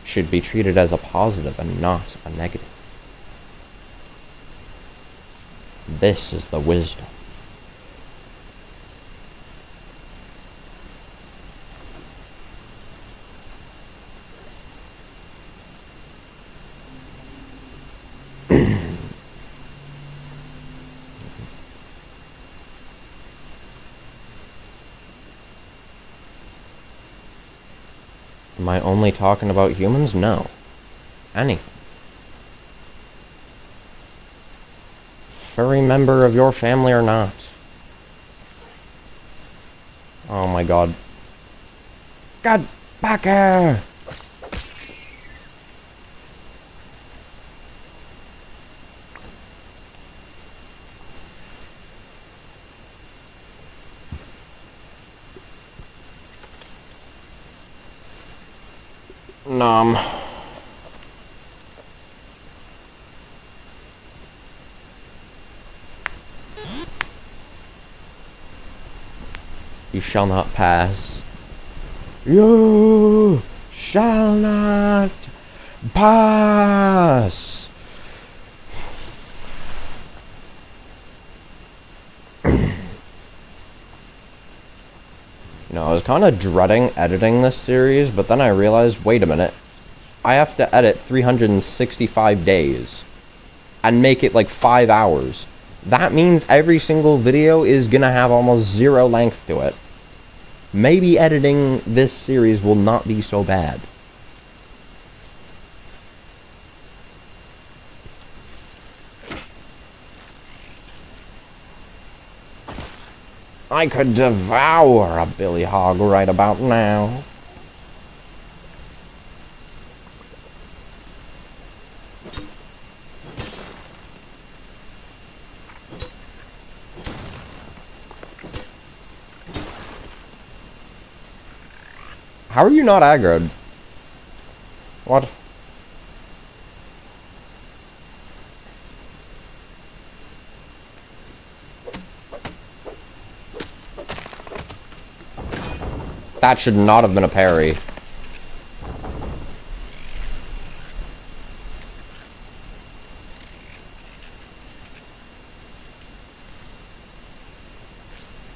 Should be treated as a positive and not a negative. This is the wisdom. Am I only talking about humans? No. Anything. Furry member of your family or not. Oh my god. God, back here! Nom. You shall not pass. You shall not pass. You know, I was kind of dreading editing this series, but then I realized, wait a minute. I have to edit 365 days and make it like 5 hours. That means every single video is gonna have almost 0 length to it. Maybe editing this series will not be so bad. I could devour a billy hog right about now. How are you not aggroed? What? That should not have been a parry.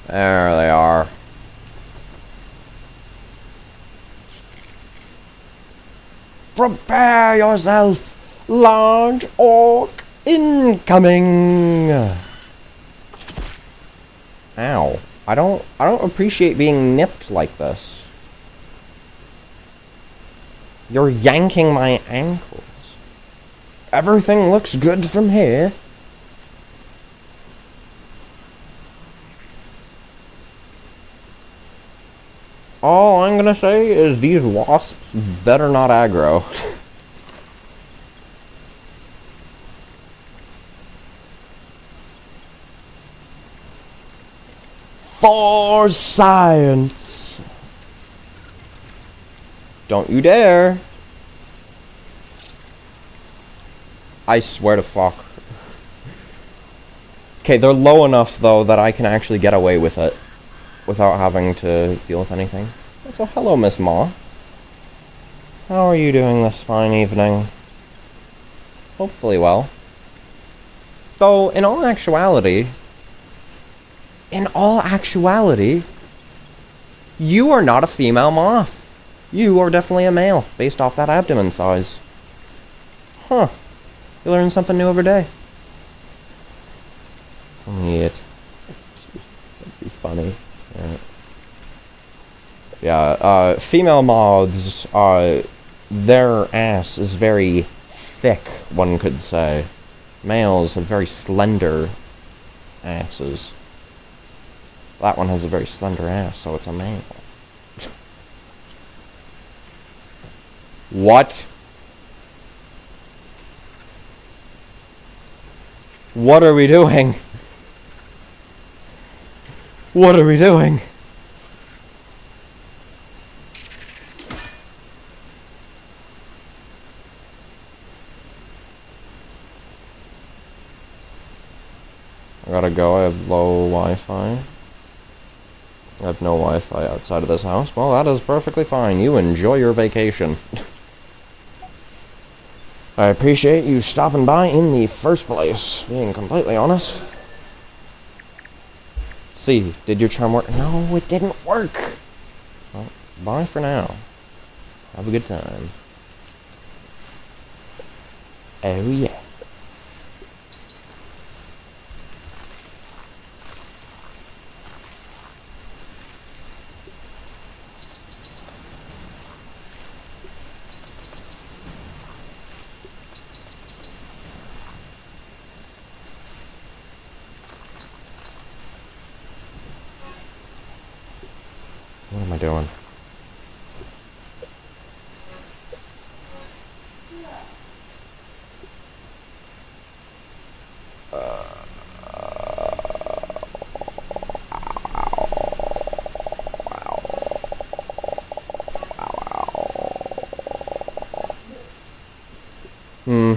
There they are. Prepare yourself, large orc incoming. Ow. I don't appreciate being nipped like this. You're yanking my ankles. Everything looks good from here. All I'm gonna say is these wasps better not aggro. For science. Don't you dare. I swear to fuck. Okay, they're low enough though that I can actually get away with it without having to deal with anything. So hello, Miss Ma. How are you doing this fine evening? Hopefully well. Though, in all actuality, you are not a female moth. You are definitely a male, based off that abdomen size. Huh. You learn something new every day. Neat. That'd be funny. Yeah, female moths, their ass is very thick, one could say. Males have very slender asses. That one has a very slender ass, so it's a male. What? What are we doing? What are we doing? I gotta go, I have low Wi-Fi. I have no Wi-Fi outside of this house. Well, that is perfectly fine. You enjoy your vacation. I appreciate you stopping by in the first place, being completely honest. See, did your charm work? No, it didn't work. Well, bye for now. Have a good time. Oh yeah. What am I doing? Hmm.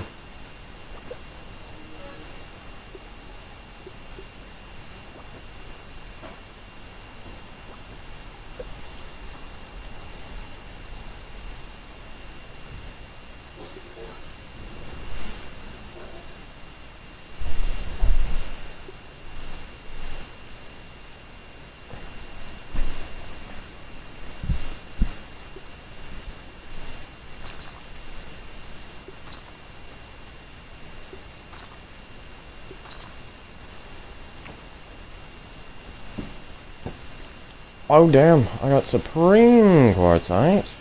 Oh damn, I got supreme quartzite.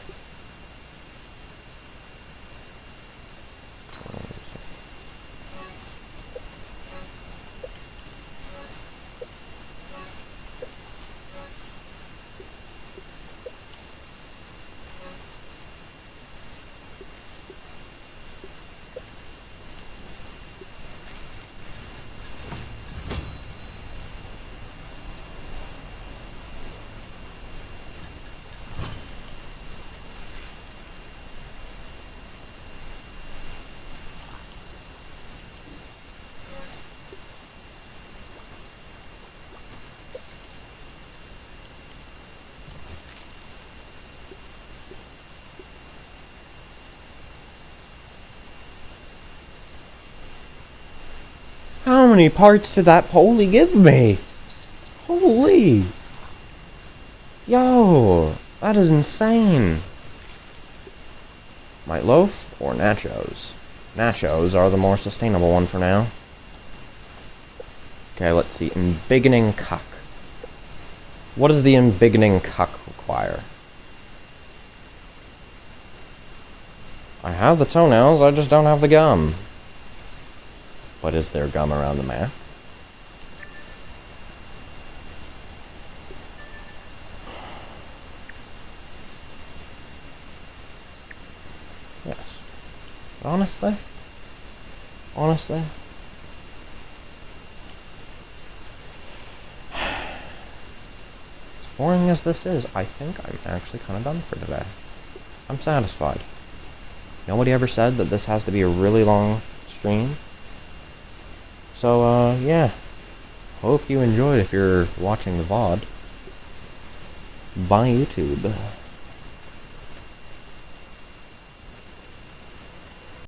How many parts did that Polly give me? Holy! Yo, that is insane. Might loaf or nachos? Nachos are the more sustainable one for now. Okay, let's see. Embiggening cuck. What does the embiggening cuck require? I have the toenails, I just don't have the gum. But is there gum around the map? Yes. Honestly? Honestly? As boring as this is, I think I'm actually kind of done for today. I'm satisfied. Nobody ever said that this has to be a really long stream. So, yeah. Hope you enjoyed if you're watching the VOD. Bye, YouTube.